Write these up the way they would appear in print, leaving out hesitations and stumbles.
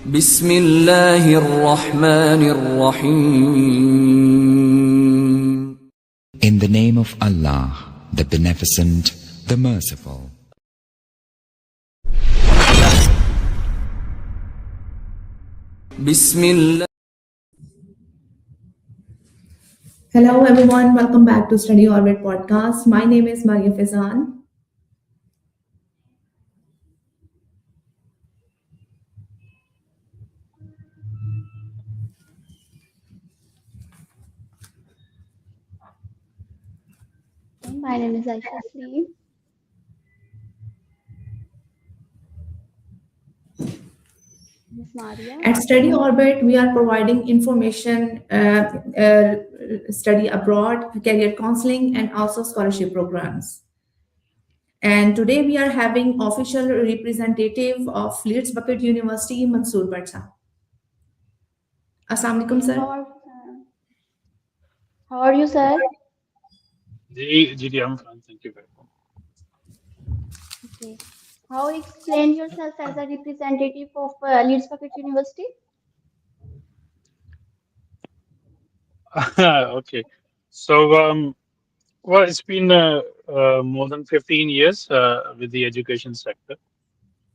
بسم الله الرحمن الرحيم. In the name of Allah, the Beneficent, the Merciful. بسم الله. Hello everyone, welcome back to Study Orbit podcast. My name is Maria Fizan. My name is Ayesha Saleem. Miss Maria. At Study Orbit, we are providing information, study abroad, career counseling, and also scholarship programs. And today we are having official representative of Leeds Beckett University, Mansoor Barsa. Assalamu alaikum, Okay, sir. how are you, sir? GD, I'm fine. Thank you very much. Okay. How explain yourself as a representative of Leeds Beckett University? Okay. So, well, it's been more than 15 years with the education sector.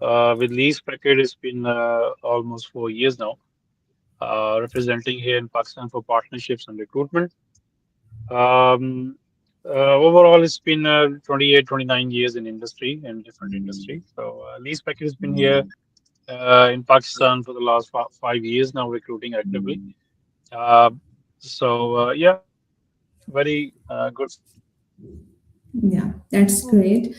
With Leeds Beckett, it's been almost 4 years now, representing here in Pakistan for partnerships and recruitment. Um, Overall, it's been 28, 29 years in industry, in different industry. So, Leeds Beckett has been here in Pakistan for the last 5 years now, recruiting actively. Uh, yeah, very good. Yeah, that's Okay. great.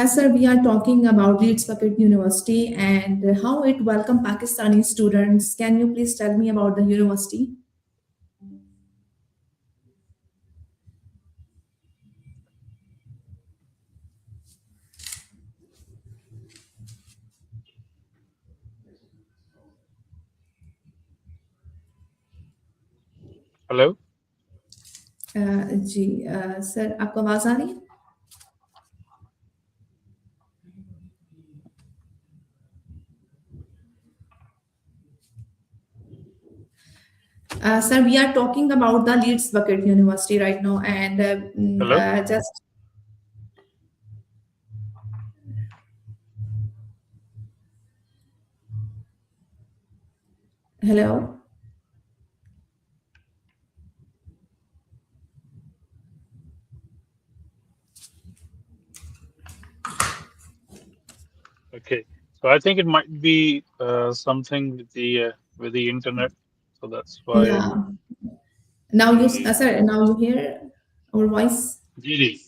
Sir, we are talking about Leeds Beckett University and how it welcome Pakistani students. Can you please tell me about the university? Hello. जी sir आपको आवाज आ रही है sir, we are talking about the Leeds Beckett University right now, and Hello. just hello. Okay. So I think it might be something with the internet. So that's why. Yeah. Now you, sir, now you hear our voice. GD.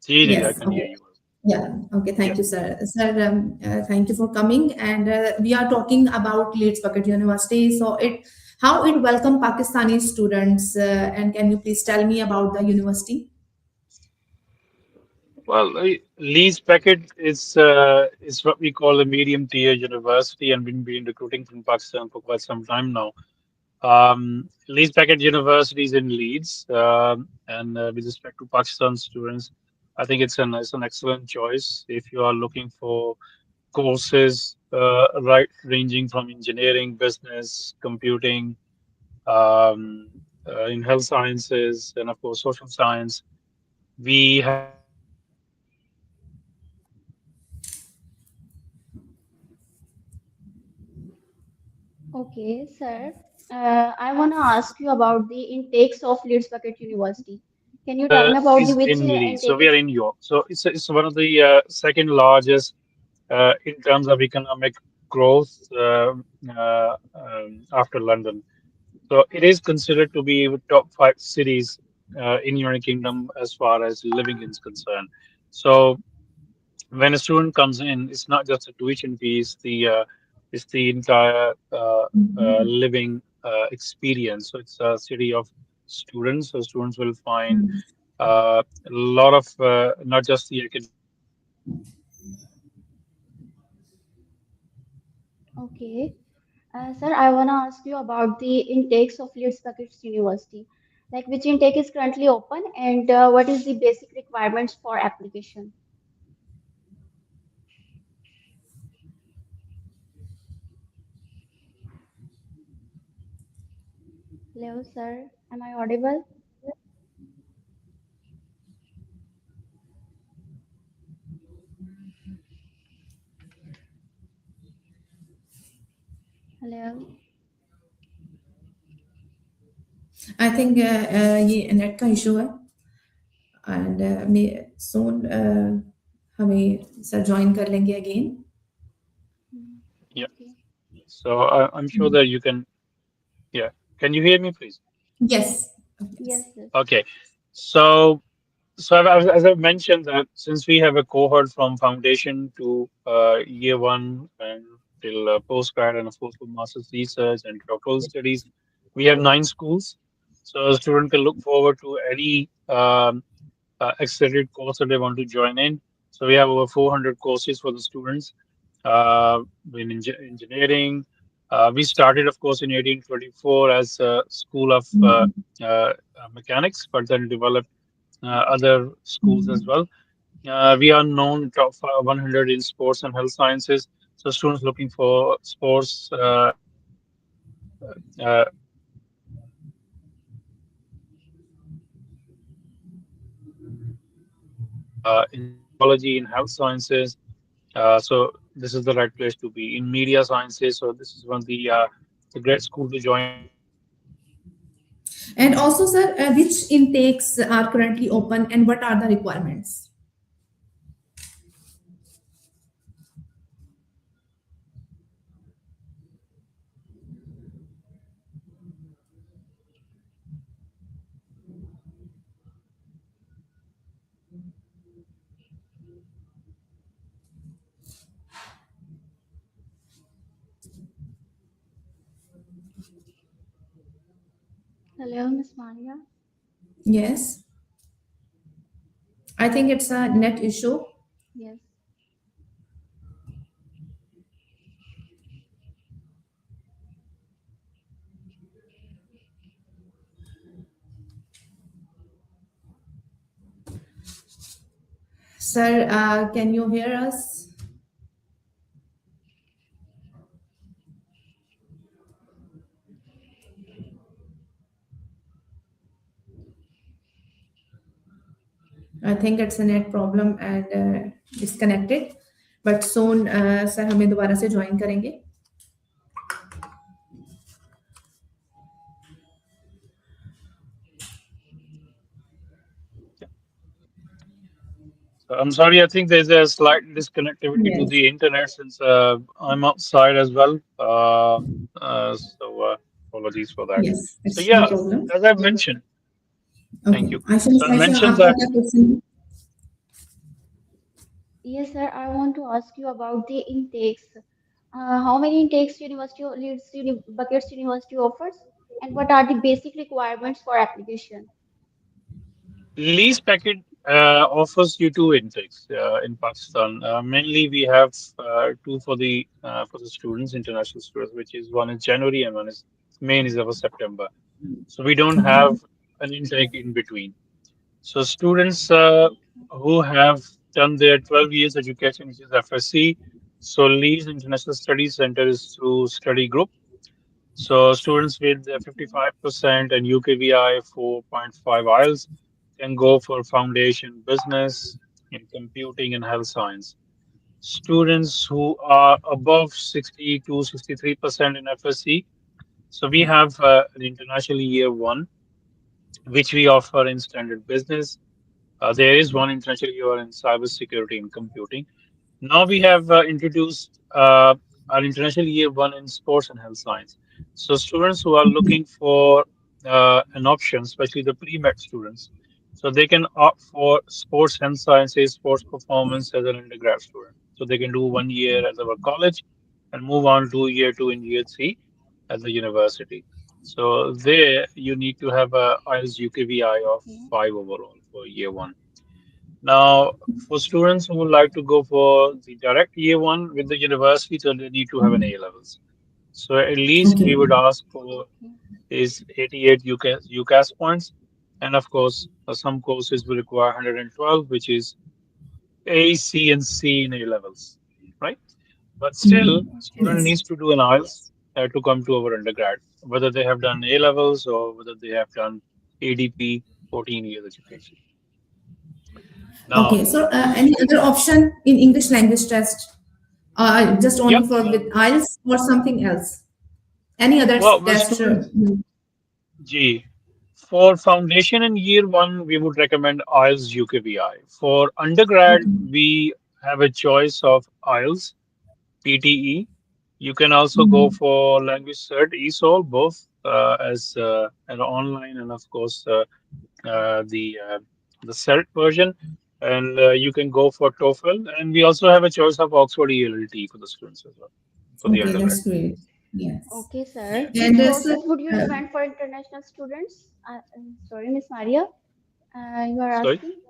GD. I Yes. can hear Okay. you. Yeah. Okay. Yeah. Thank you, sir. Sir, thank you for coming. And we are talking about Leeds Beckett University. So how it welcome Pakistani students. And can you please tell me about the university? Well, Leeds Beckett is what we call a medium tier university, and been recruiting from Pakistan for quite some time now. Leeds Beckett University is in Leeds, and with respect to Pakistan students, I think it's an excellent choice if you are looking for courses right ranging from engineering, business, computing, um, in health sciences, and of course social science. We have Okay, sir. I want to ask you about the intakes of Leeds Beckett University. Can you tell me about the is which in Leeds, so intake we are is? in York. So it's one of the second largest in terms of economic growth after London. So it is considered to be top five cities in United Kingdom as far as living is concerned. So when a student comes in, it's not just a tuition fee; it's the entire Mhm. living experience. So it's a city of students. So students will find Mhm. a lot of not just the academic. Okay. Sir, I want to ask you about the intakes of Leeds Beckett University. Like which intake is currently open and what is the basic requirements for application? Hello, sir. Am I audible? Hello. I think ये net का issue है and मे सोन हमें sir join कर लेंगे again. Hmm, Yeah. okay. So I'm sure that you can. Yeah. Can you hear me, please? Yes. Yes, Yes. yes. Okay. So as I've mentioned that since we have a cohort from foundation to year one and till postgrad and of course for master's research and doctoral studies, we have 9 schools. So a student can look forward to any accelerated course that they want to join in. So we have over 400 courses for the students in engineering. We started, of course, in 1824 as a school of mechanics, but then developed other schools as well. We are known top 100 in sports and health sciences. So students looking for sports, in psychology, in health sciences. So this is the right place to be. In media sciences, so this is one of the great school to join in. And also, sir, which intakes are currently open and what are the requirements? Hello, Miss Maria. Yes. I think it's a net issue. Yes. Sir, can you hear us? I think it's a net problem and disconnected. But soon, sir, हमें दोबारा से join करेंगे. So I'm sorry, I think there's a slight disconnectivity to Yes. the internet since I'm outside as well. So apologies for that. Yes. So It's no yeah, problem. as I've mentioned, thank Okay. you. Ayesha, So I Ayesha, mentioned आपका that क्या question है? Yes, sir. I want to ask you about the intakes. How many intakes Buckets University offers, and what are the basic requirements for application? Lease packet offers you two intakes in Pakistan. Mainly, we have two for the students, international students, which is one is January and one is main is our September. So we don't Okay. have an intake in between. So students who have done their 12 years education, which is FSC, so Leeds International Studies Center is through study group. So students with 55% and UKVI 4.5 IELTS can go for foundation business in computing and health science. Students who are above 60 to 63% in FSC. So we have an international year one, which we offer in standard business. There is one international year in cybersecurity and computing. Now we have introduced our international year one in sports and health science. So students who are looking for an option, especially the pre-med students, so they can opt for sports health sciences, sports performance as an undergrad student. So they can do 1 year at our college and move on to year two and year three at the university. So there you need to have a IELTS UKVI of Okay. 5 overall for year one. Now, for students who would like to go for the direct year one with the university, so they need to have an A levels. So at least we Okay. would ask for Okay. is 88 UCAS points, and of course, some courses will require 112, which is A, C, and C in A levels, right? But still, Okay. student Yes. needs to do an IELTS. to come to our undergrad, whether they have done A levels or whether they have done ADP, 14 years education. Now, Okay, so any other option in English language test? Just yeah, only for with IELTS or something else? Any other well, the test? students, G, for foundation in year one, we would recommend IELTS UKVI. For undergrad, Okay. we have a choice of IELTS, PTE. You can also go Mhm. for language cert, ESOL, both as an online and of course uh, the uh, the cert version. And you can go for TOEFL, and we also have a choice of Oxford ELT for the students as well for the Okay, undergrad. that's great. Yes. Okay, sir. Yes. Which And sir, courses would you uh, recommend for international students? Sorry, Miss Maria. You are Sorry. asking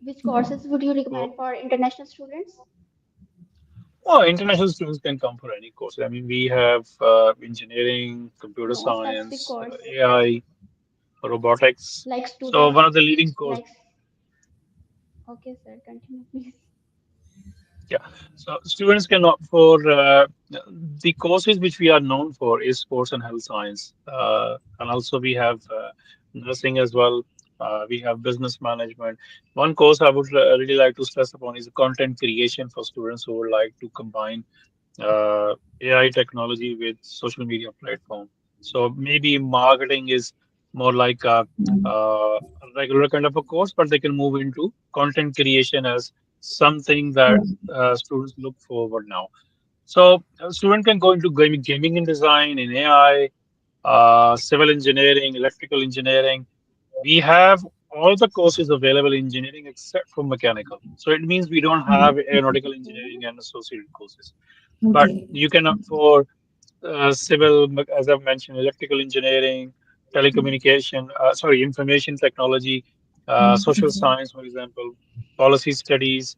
which courses would you recommend for international students? Well, international students can come for any course. I mean, we have engineering, computer No specific science, course. AI, robotics. Like So students, one of the leading courses. like, okay, sir, continue, please. Yeah. So students can opt for the courses which we are known for is sports and health science, and also we have nursing as well. We have business management. One course I would really like to stress upon is content creation for students who would like to combine AI technology with social media platform. So maybe marketing is more like a regular kind of a course, but they can move into content creation as something that students look forward now. So a student can go into gaming and design in AI, civil engineering, electrical engineering. We have all the courses available in engineering except for mechanical. So it means we don't have aeronautical Okay. engineering and associated courses. But okay. you can opt for civil, as I've mentioned, electrical engineering, telecommunication, sorry, information technology, social Okay. science, for example, policy studies,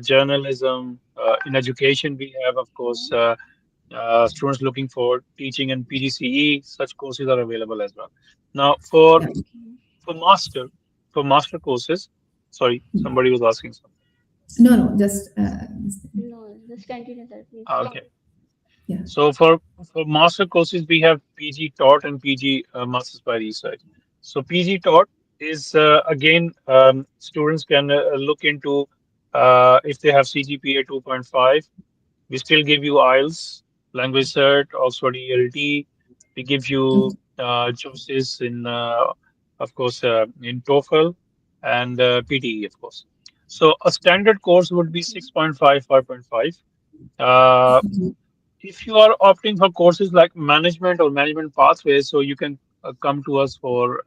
journalism. In education, we have, of course, Okay. students looking for teaching and PGCE. Such courses are available as well. Now, for Yeah. Okay. for master for master courses, sorry, somebody was asking something. No, no, just No, just continue, sir, please. Okay. yeah. So for master courses, we have PG taught and PG masters by research. So PG taught is again students can look into if they have CGPA 2.5. We still give you IELTS, language cert, Oxford ELT. We give you Okay. choices in of course in TOEFL and PTE of course. So a standard course would be 6.5, 5.5. Uh, if you are opting for courses like management or management pathways, so you can come to us for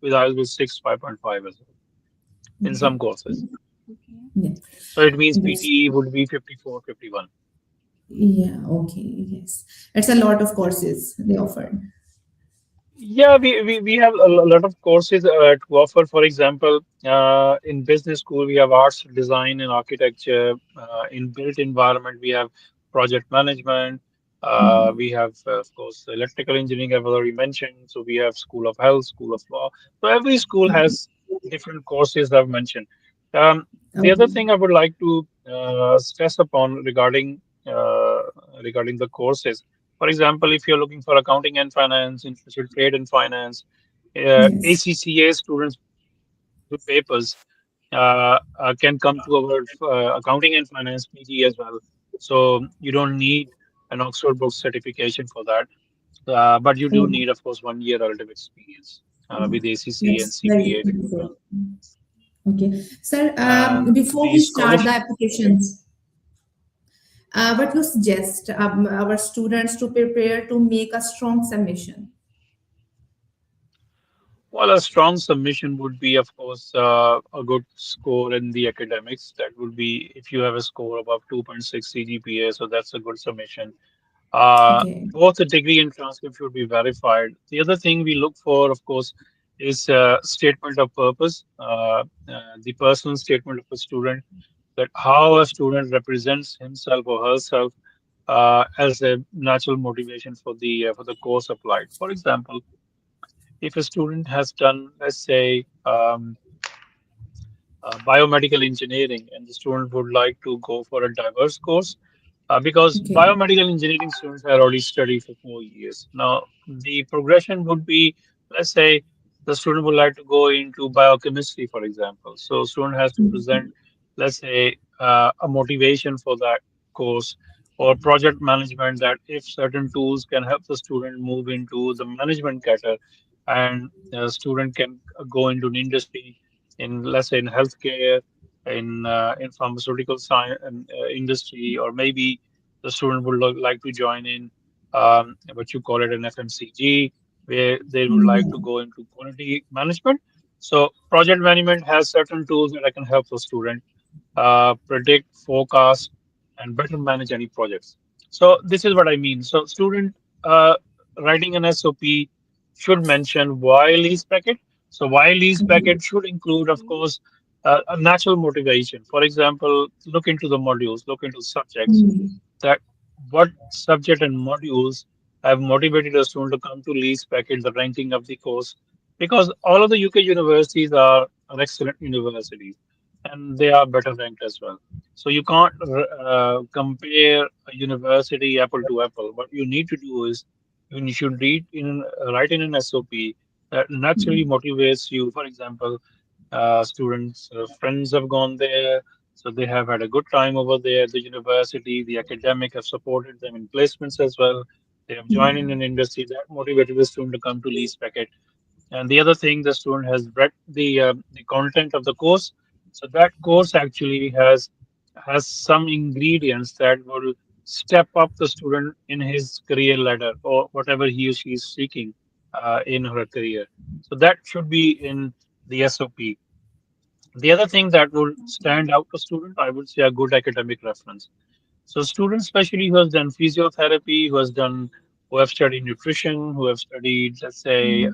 with IELTS with 6, 5.5 as well in some Okay. courses. Okay. Yeah. So it means That's PTE would be 54, 51. yeah. Okay. Yes. It's a lot of courses they offer. Yeah, we have a lot of courses to offer. For example, in business school, we have arts, design, and architecture. In built environment, we have project management. We have, of course, electrical engineering, I've already mentioned. So we have School of Health, School of Law. So every school has different courses I've mentioned. The other Okay. thing I would like to stress upon regarding the courses, for example, if you're looking for accounting and finance, international trade and finance, Yes. ACCA students with papers can come to our accounting and finance PG as well. So you don't need an Oxford Brook certification for that, but you do Oh, need, of course, 1 year relative experience with ACCA and that's very CPA if you've good. done. Okay. Sir, And before the we start the scholarship. applications, what you suggest our students to prepare to make a strong submission? Well, a strong submission would be, of course, a good score in the academics. That would be if you have a score above 2.6 CGPA, so that's a good submission. Okay. Both the degree and transcript should be verified. The other thing we look for, of course, is statement of purpose, the personal statement of a student, that how a student represents himself or herself as a natural motivation for the course applied. For example, if a student has done, let's say, biomedical engineering, and the student would like to go for a diverse course, because Okay. biomedical engineering students have already studied for 4 years. Now, the progression would be, let's say, the student would like to go into biochemistry, for example. So, student has to present, let's say, a motivation for that course or project management that if certain tools can help the student move into the management category and the student can go into an industry in, let's say, in healthcare, in pharmaceutical science industry, or maybe the student would like to join in what you call it an FMCG, where they would like to Mhm. go into quality management. So project management has certain tools that I can help the student predict, forecast, and better manage any projects. So this is what I mean. So student writing an SOP should mention why lease packet. So why lease packet should include, of Okay. course, a natural motivation. For example, look into the modules, look into subjects Mhm. that what subject and modules have motivated a student to come to Leeds Beckett, the ranking of the course, because all of the UK universities are excellent universities and they are better ranked as well. So you can't compare a university apple to apple. What you need to do is you should write in an SOP that naturally motivates you. For example, students, friends have gone there, so they have had a good time over there. The university, the academic have supported them in placements as well. They have joined in an industry that motivated the student to come to Leeds Beckett. And the other thing, the student has read the content of the course. So that course actually has some ingredients that will step up the student in his career ladder or whatever he or she is seeking in her career. So that should be in the SOP. The other thing that would stand out to student, I would say a good academic reference. So students, especially who has done physiotherapy, who have studied nutrition, who have studied, let's say,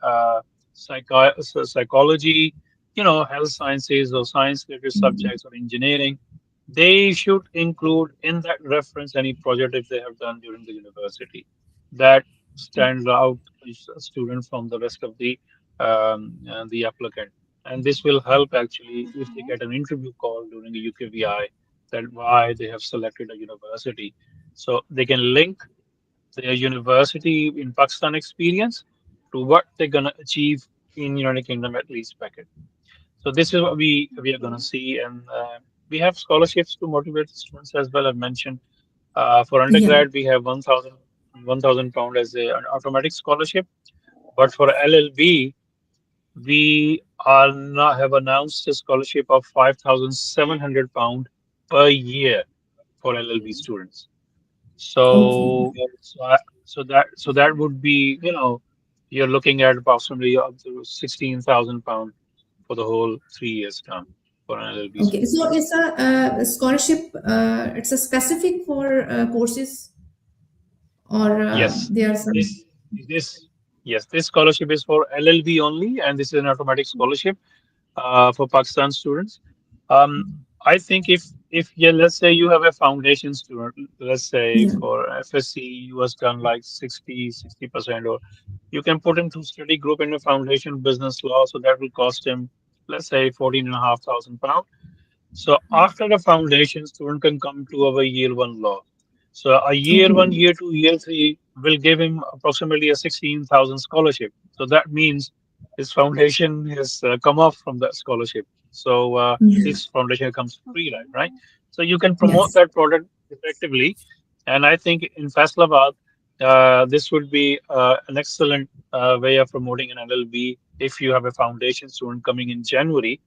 psychology, health sciences or science-related subjects or engineering, they should include in that reference any project if they have done during the university that stands out as a student from the rest of the applicant. And this will help actually if they Okay. get an interview call during a UKVI that why they have selected a university. So they can link their university in Pakistan experience to what they're gonna achieve in United Kingdom at least Beckett. So this is what we are gonna Okay. see, and we have scholarships to motivate the students as well. I've mentioned for Yeah. undergrad we have 1,000 pound as an automatic scholarship, but for LLB we are not have announced a scholarship of 5,700 pound per year for LLB Okay. students. Okay. So, so that would be, you're looking at approximately up to 16,000 pound for the whole 3 years term for an LLB Okay. student. So it's a scholarship. It's a specific for courses, or Yes, there are some. this yes, this scholarship is for LLB only, and this is an automatic scholarship for Pakistan students. Um, I think if yeah, let's say you have a foundation student, let's say Yeah. for FSC you has done like 60%, or you can put him to study group in a foundation business law, so that will cost him, let's say, 14,500 pound. So after the foundation, student can come to our year one law. So a year one, Okay. year two, year three will give him approximately a 16,000 scholarship. So that means his foundation has come off from that scholarship. So Yeah. his foundation comes free, Okay. right? So you can promote Yes. that product effectively. And I think in Faisalabad, this would be an excellent way of promoting an LLB if you have a foundation student coming in January.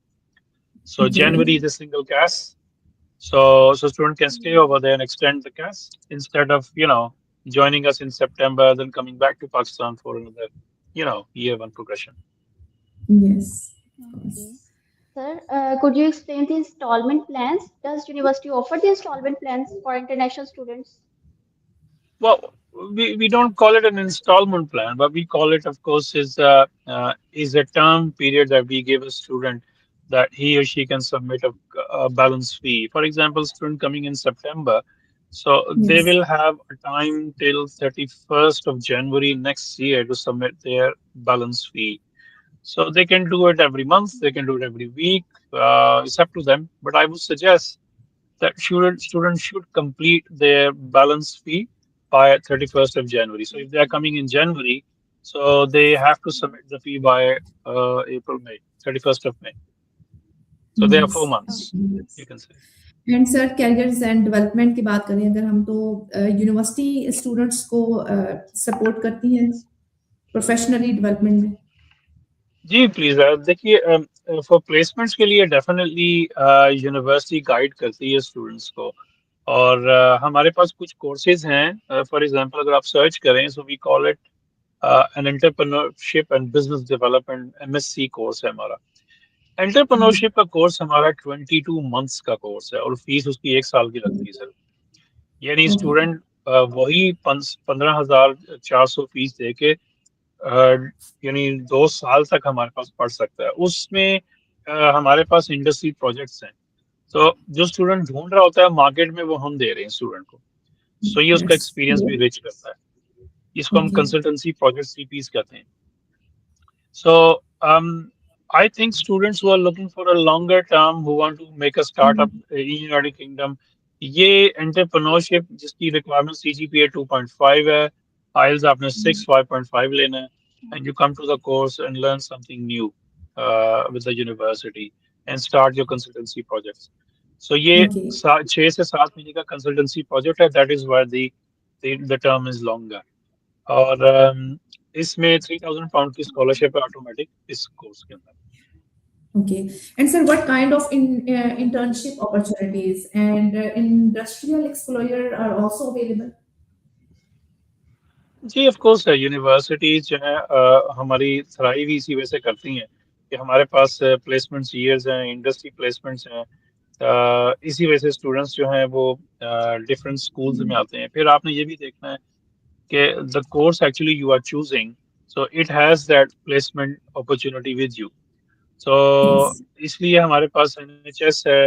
So Okay. January is a single CAS. So student can stay over Yes. there and extend the CAS instead of, joining us in September, then coming back to Pakistan for another, year one progression. Yes. Of Okay. course. Sir, could you explain the installment plans? Does university offer the installment plans for international students? Well, we don't call it an installment plan, but we call it, of course, is a term period that we give a student that he or she can submit a balance fee. For example, student coming in September, so they Yes. will have a time till 31st of January next year to submit their balance fee. So they can do it every month, they can do it every week. It's up to them. But I would suggest that students should complete their balance fee by 31st of January. So if they are coming in January, so they have to submit the fee by May 31st of May. So they have 4 months, Okay. you can say. And sir careers and development کی بات کریں اگر ہم تو university students کو support کرتی ہیں professionally development میں. جی پلیز دیکھیے فار پلیسمنٹس کے لیے ڈیفینیٹلی یونیورسٹی گائیڈ کرتی ہے اسٹوڈنٹس کو. اور ہمارے پاس کچھ کورسز ہیں. فار ایگزامپل اگر آپ سرچ کریں so we call it an entrepreneurship and business development MSc course ہے ہمارا. انٹرپرنورشپ کا کورس ہمارا 22 منتھس کا کورس ہے اور فیس اس کی 1 سال کی لگتی ہے سر. یعنی اسٹوڈنٹ وہی 15,400 فیس دے کے یعنی 2 سال تک ہمارے پاس پڑھ سکتا ہے. اس میں ہمارے پاس انڈسٹری پروجیکٹس ہیں. تو جو اسٹوڈنٹ ڈھونڈ رہا ہوتا ہے مارکیٹ میں وہ ہم دے رہے ہیں اسٹوڈنٹ کو. سو یہ اس کا ایکسپیرینس بھی رچ کرتا ہے. اس کو ہم کنسلٹنسی پروجیکٹ CPs کہتے ہیں. So I think students who are looking for a longer term, who want to make a startup in United Kingdom, یہ انٹرپرنورشپ جس کی ریکوائرمنٹ CGPA 2.5 ہے, IELTS آپ نے 5.5 لینا ہے, and you come to the course and learn something new with the university and start your consultancy projects. So یہ 6 سے 7 مہینے کا consultancy project ہے. That is why the term is longer. اور اس میں 3,000 پاؤنڈ کی اسکالرشپ ہے آٹومیٹک اس course کے اندر. Okay. And sir, what kind of internship opportunities and industrial exposure are also available? جی آف کورس ہے. یونیورسٹیز جو ہے ہماری تھرائیو اسی وجہ سے کرتی ہیں کہ ہمارے پاس پلیسمنٹس ایئرز ہیں, انڈسٹری پلیسمنٹس ہیں. اسی وجہ سے اسٹوڈنٹس جو ہیں وہ ڈفرینٹ اسکولز میں آتے ہیں. پھر آپ نے یہ بھی دیکھنا ہے کہ the course actually you are choosing, so it has that placement opportunity with you. So اس لیے ہمارے پاس NHS ہے,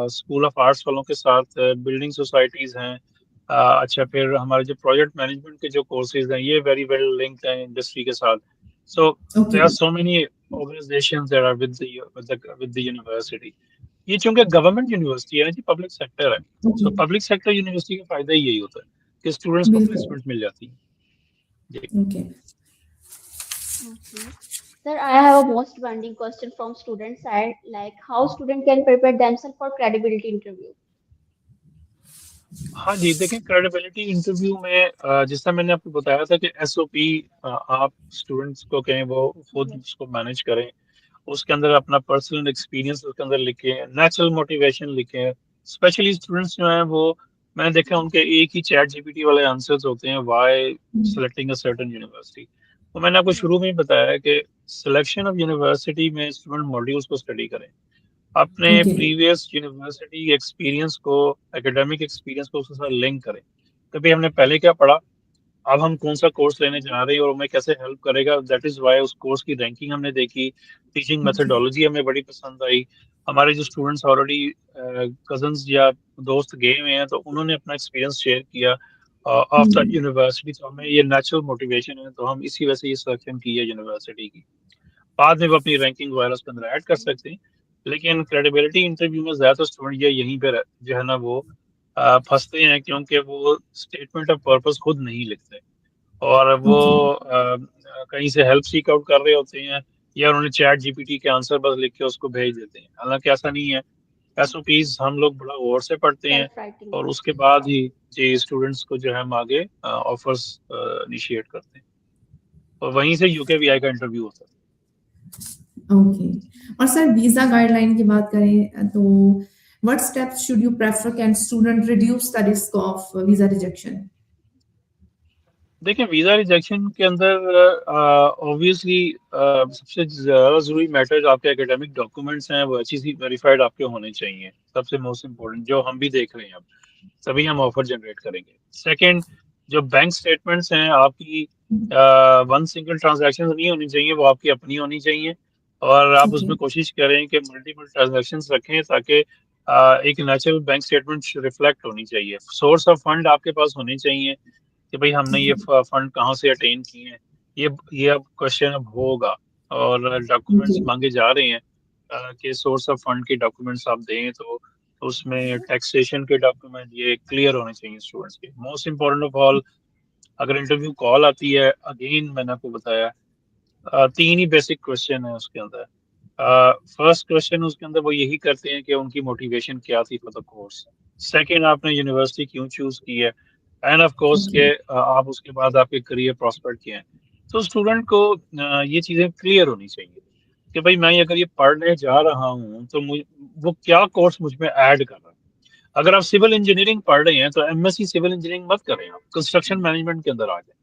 اسکول آف آرٹس والوں کے ساتھ بلڈنگ سوسائٹیز ہیں. اچھا پھر ہمارے جو پروجیکٹ مینجمنٹ کے جو کورسز ہیں یہ ویری ویل لنکڈ ہیں انڈسٹری کے ساتھ. So there are so many organizations that are with the university. یہ چونکہ گورنمنٹ یونیورسٹی ہے نا جی, پبلک سیکٹر ہے. سو پبلک سیکٹر یونیورسٹی کا فائدہ یہی ہوتا ہے کہ اسٹوڈنٹس کو پلیسمنٹ مل جاتی ہے. Okay. Okay. Sir, I have a most demanding question from student side, like how student can prepare themselves for credibility interview. ہاں جی دیکھیں, کریڈیبلٹی انٹرویو میں جس طرح میں نے آپ کو بتایا تھا کہ SOP آپ اسٹوڈنٹس کو کہیں وہ خود اس کو مینیج کریں. اس کے اندر اپنا پرسنل ایکسپیرینس اس کے اندر لکھیں, نیچرل موٹیویشن لکھیں. اسپیشلی اسٹوڈنٹس جو ہیں وہ میں نے دیکھا ان کے ایک ہی چیٹ GPT والے آنسرز ہوتے ہیں, why selecting a certain university. تو میں نے آپ کو شروع میں ہی بتایا کہ سلیکشن آف یونیورسٹی میں اسٹوڈنٹ ماڈیولس کو اسٹڈی کریں, اپنے پریویس یونیورسٹی ایکسپیرینس کو, اکیڈیمک ایکسپیرینس کو اس کے ساتھ لنک کریں. کبھی ہم نے پہلے کیا پڑھا, اب ہم کون سا کورس لینے جا رہے ہیں اور ہمیں کیسے ہیلپ کرے گا. دیٹ از وائی اس کورس کی رینکنگ ہم نے دیکھی, ٹیچنگ میتھڈالوجی ہمیں بڑی پسند آئی. ہمارے جو اسٹوڈنٹس آلریڈی کزنس یا دوست گئے ہوئے ہیں تو انہوں نے اپنا ایکسپیرینس شیئر کیا آف دا یونیورسٹی. تو ہمیں یہ نیچرل موٹیویشن ہے, تو ہم اسی وجہ سے یہ سلیکشن کی ہے یونیورسٹی کی. بعد میں وہ اپنی رینکنگ وغیرہ اس کے اندر ایڈ کر سکتے ہیں. لیکن کریڈیبلٹی انٹرویو میں زیادہ اسٹوڈنٹ یہیں پہ جو ہے نا وہ پھنستے ہیں, کیونکہ وہ اسٹیٹمنٹ آف پرپز خود نہیں لکھتے اور وہ کہیں سے ہیلپ سیک آؤٹ کر رہے ہوتے ہیں یا انہوں نے چیٹ GPT کے آنسر بس لکھ کے اس کو بھیج دیتے ہیں. حالانکہ ایسا نہیں ہے. SOPs ہم لوگ بڑا غور سے پڑھتے ہیں Self writing. اور اس کے بعد ہی جی اسٹوڈنٹس کو جو ہے ہم آگے آفرس انیشیٹ کرتے ہیں. اور وہیں سے UKVI کا انٹرویو ہوتا ہے. اوکے. اور سر ویزا گائیڈ لائن کی بات کریں تو what steps should you prefer can student reduce the risk of visa rejection? دیکھیں ویزا ریجیکشن کے اندر اوبیسلی سب سے زیادہ ضروری میٹر آپ کے اکیڈیمک ڈاکومنٹس ہیں وہ اچھی سی ویریفائڈ آپ کے ہونے چاہیے. سب سے موسٹ امپورٹنٹ جو ہم بھی دیکھ رہے ہیں اب, تبھی ہم آفر جنریٹ کریں گے. سیکنڈ, جو بینک اسٹیٹمنٹس ہیں آپ کی ون سنگل ٹرانزیکشن نہیں ہونی چاہیے, وہ آپ کی اپنی ہونی چاہیے. اور آپ اس میں کوشش کریں کہ ملٹیپل ٹرانزیکشن رکھیں تاکہ ایک نیچرل بینک اسٹیٹمنٹ ریفلیکٹ ہونی چاہیے. سورس آف فنڈ آپ کے پاس ہونے چاہیے کہ بھئی ہم نے یہ فنڈ کہاں سے اٹین کیے ہیں. یہ اب کوشچن اب ہوگا اور ڈاکومنٹس مانگے جا رہے ہیں کہ سورس آف فنڈ کے ڈاکومنٹس آپ دیں. تو اس میں ٹیکسیشن کے ڈاکومنٹ یہ کلیئر ہونے چاہیے اسٹوڈنٹس کے. موسٹ امپورٹنٹ آف آل, اگر انٹرویو کال آتی ہے, اگین میں نے آپ کو بتایا 3 ہی بیسک کوشچن ہیں اس کے اندر. فرسٹ کوشچن اس کے اندر وہ یہی کرتے ہیں کہ ان کی موٹیویشن کیا تھی فار دا کورس. سیکنڈ, آپ نے یونیورسٹی کیوں چوز کی ہے, اینڈ آف کورس اوکے. کہ آپ اس کے بعد آپ کے کریئر پراسپیکٹ کیا ہیں. تو اسٹوڈنٹ کو یہ چیزیں کلیئر ہونی چاہیے کہ بھائی میں اگر یہ پڑھنے جا رہا ہوں تو وہ کیا کورس مجھ میں ایڈ کر رہا ہے. اگر آپ سول انجینئرنگ پڑھ رہے ہیں تو M S C civil engineering مت کریں, آپ کنسٹرکشن مینجمنٹ کے اندر آ جائیں.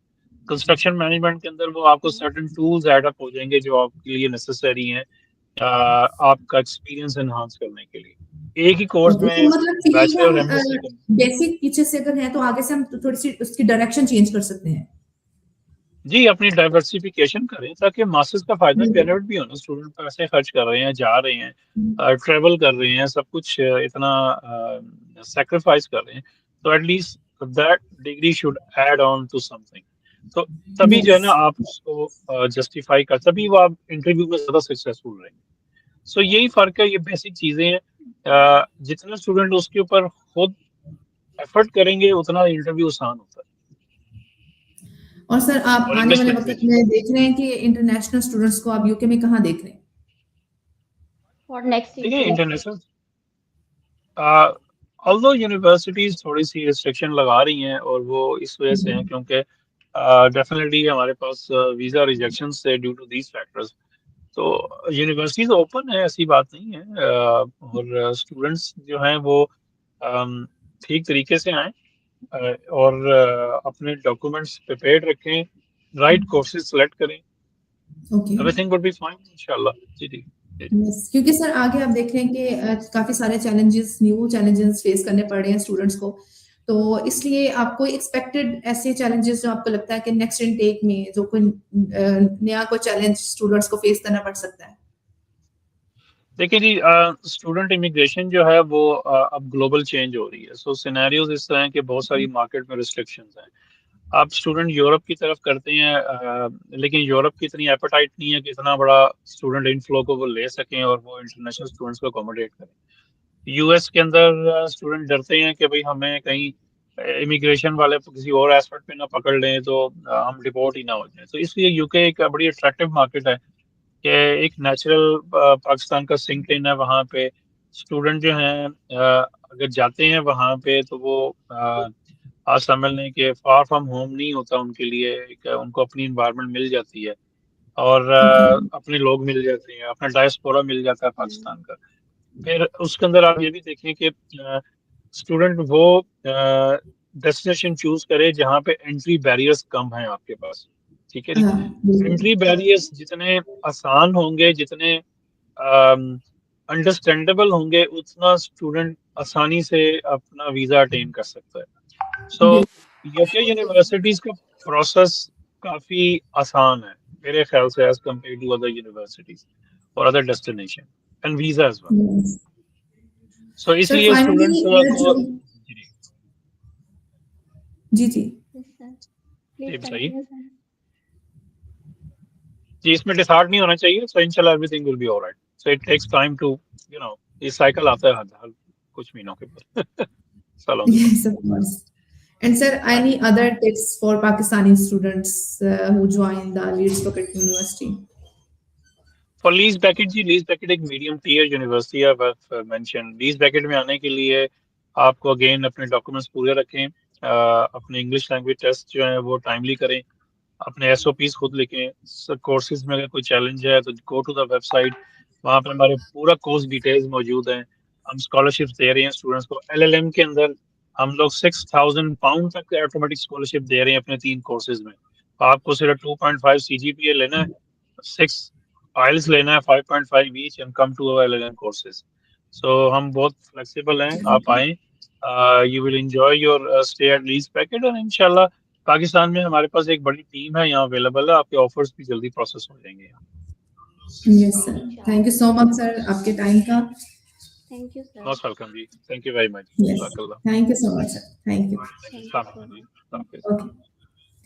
کنسٹرکشن مینجمنٹ کے اندر وہ آپ کو سرٹن ٹولز ایڈ اپ ہو جائیں گے جو آپ کے لیے نیسسری ہیں آپ کا ایکسپیرینس انہانس کرنے کے لیے. ایک ہی کورس اوکے. میں تو مطلب فی بیچلر اور ایم ہم ایس سی کا. بیسک پیچھے سے اگر ہیں تو آگے سے ہم تھوڑی سی اس کی ڈائریکشن چینج کر سکتے ہیں. جی, اپنی ڈائیورسفیکیشن کریں تاکہ ماسٹرز کا فائدہ بالکل. بینیفٹ بھی ہونا. اسٹوڈنٹ پیسے خرچ کر رہے ہیں, جا رہے ہیں, ٹریول کر رہے ہیں, سب کچھ اتنا سیکریفائس کر رہے ہیں, تو at least that degree should add on to something. تو تبھی جو ہے نا یس. آپ اس کو جسٹیفائی کر, تبھی وہ آپ انٹرویو میں زیادہ سکسیسفل رہیں گے. سو یہی فرق ہے, یہ بیسک چیزیں ہیں. جتنا اسٹوڈنٹ اس کے اوپر خود ایفرٹ کریں گے اتنا انٹرویو آسان ہوتا ہے. اور سر آپ اور آنے انگلش والے لینگویج وقت میں دیکھ رہے ہیں کہ انٹرنیشنل اسٹوڈنٹس کو آپ یو کے میں کہاں دیکھ رہے ہیں؟ For next in دیکھیں semester. انٹرنیشنل although یونیورسٹیز تھوڑی سی ریسٹرکشن لگا رہی ہیں, اور وہ اس وجہ سے ہیں کیونکہ ڈیفینیٹلی ہمارے پاس ویزا ریجیکشن سے ڈیو ٹو دیز فیکٹرز. تو یونیورسٹیز اوپن ہے, ایسی بات نہیں ہے, اور اسٹوڈنٹس جو ہیں وہ ٹھیک طریقے سے آئیں اور اپنے ڈاکومنٹس پریپیئرڈ رکھیں, رائٹ کورسز سلیکٹ کریں, okay. Everything would be fine انشاءاللہ. جی جی جی. یس. کیونکہ سر آگے آپ دیکھ رہے ہیں کہ کافی سارے چیلنجز نیو چیلنجز فیس کرنے پڑ رہے ہیں اسٹوڈنٹس کو. تو اس لیے آپ کو ایکسپیکٹڈ ایسے چیلنجز جو آپ کو لگتا ہے کہ نیکسٹ انٹیک میں جو کوئی نیا کوئی چیلنج اسٹوڈنٹس کو فیس کرنا پڑ سکتا ہے؟ دیکھیں جی, اسٹوڈنٹ امیگریشن جو ہے وہ اب گلوبل چینج ہو رہی ہے. سو سینیریوز اس طرح ہیں کہ بہت ساری مارکیٹ میں ریسٹرکشنز ہیں. آپ اسٹوڈنٹ یورپ کی طرف کرتے ہیں, لیکن یورپ کی اتنی ایپیٹائٹ نہیں ہے کہ اتنا بڑا اسٹوڈنٹ انفلو کو وہ لے سکیں اور وہ انٹرنیشنل اسٹوڈنٹس کو اکوموڈیٹ کریں. یو ایس کے اندر اسٹوڈنٹ ڈرتے ہیں کہ بھئی ہمیں کہیں امیگریشن والے کسی اور ایسپیکٹ پہ نہ پکڑ لیں تو ہم ڈپورٹ ہی نہ ہو جائیں. تو اس لیے یو کے ایک بڑی اٹریکٹیو مارکیٹ ہے کہ ایک نیچرل پاکستان کا سنک ان ہے. وہاں پہ اسٹوڈنٹ جو ہیں اگر جاتے ہیں وہاں پہ تو وہ آپ سمجھ لیں کہ فار فرام ہوم نہیں ہوتا ان کے لیے. ان کو اپنی انوائرمنٹ مل جاتی ہے اور اپنے لوگ مل جاتے ہیں, اپنا ڈائسپورا مل جاتا ہے پاکستان کا. پھر اس کے اندر آپ یہ بھی دیکھیں کہ اسٹوڈنٹ وہ ڈیسٹینیشن چوز کرے جہاں پہ انٹری بیریئرز کم ہیں آپ کے پاس. ٹھیک ہے جی. ہاں بالکل. انٹری بیریئرز جتنے آسان ہوں گے, جتنے انڈرسٹینڈیبل ہوں گے, اتنا اسٹوڈنٹ آسانی سے اپنا ویزا اٹین کر سکتا ہے. سو یو کے یونیورسٹیز کا پروسیس کافی آسان ہے میرے خیال سے as compare to other universities اور other destination and visa as well. So اس سر لیے اسٹوڈنٹ فائنلی جو جی جی Yes, sir. جی Please بتائیے. continue, sir. جی, اس میں ڈسہارٹ نہیں ہونا چاہیے. سو انشاءاللہ everything will be all right. So it takes time to یہ سائیکل آتا ہے ہر کچھ مہینوں کے بعد سالوں کے بعد. yes of course. And sir, any other tips for Pakistani students who join the Leeds Beckett University? For Leeds Beckett جی, لیز بیکٹ ایک میڈیم ٹیئر یونیورسٹی ہے مینشن. لیز بیکٹ میں آنے کے لیے آپ کو اگین اپنے ڈاکومنٹس پورے رکھیں, اپنے انگلش لینگویج ٹیسٹ جو ہیں وہ ٹائملی کریں, اپنے ایس او پیز خود لکھیں. کورسز میں اگر کوئی چیلنج ہے تو go to the website, وہاں پہ ہمارے پورا کورس ڈیٹیلز موجود ہیں. ہم اسکالرشپ دے رہے ہیں اسٹوڈنٹس کو. ایل ایل ایم کے اندر ہم لوگ £6,000 تک آٹومیٹک اسکالرشپ دے رہے ہیں اپنے 3 کورسز میں. آپ کو صرف 2.5 CGPA لینا ہے, 6 آئلس لینا ہے 5.5 each and come to over LLM courses. So ہم بہت فلیکسیبل ہیں, آپ آئیں, you will enjoy your stay at لیز پیکٹ. اور انشاءاللہ پاکستان میں ہمارے پاس ایک بڑی ٹیم ہے یہاں اویلیبل ہے, آپ کے آفرز بھی جلدی پروسیس ہو جائیں گے یہاں. Yes sir. Thank Inshallah. you so much sir آپ کے ٹائم کا. Thank you, sir. Most welcome جی, thank you very much. Yes. جزاک اللہ. Thank you so much sir. Thank you. Thank you, السلام sir. علیکم جی. اللہ حافظ. Okay.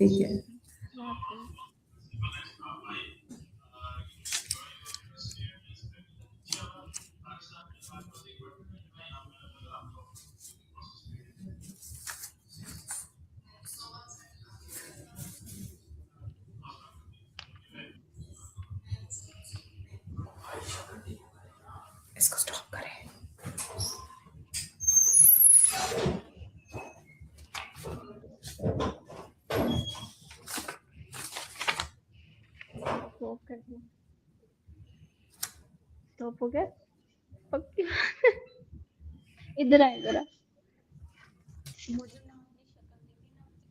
Take care. Allah Hafiz. Stop کر دیں. Stop ہو گیا. پکی ادھر آ ادھر آ. مجھے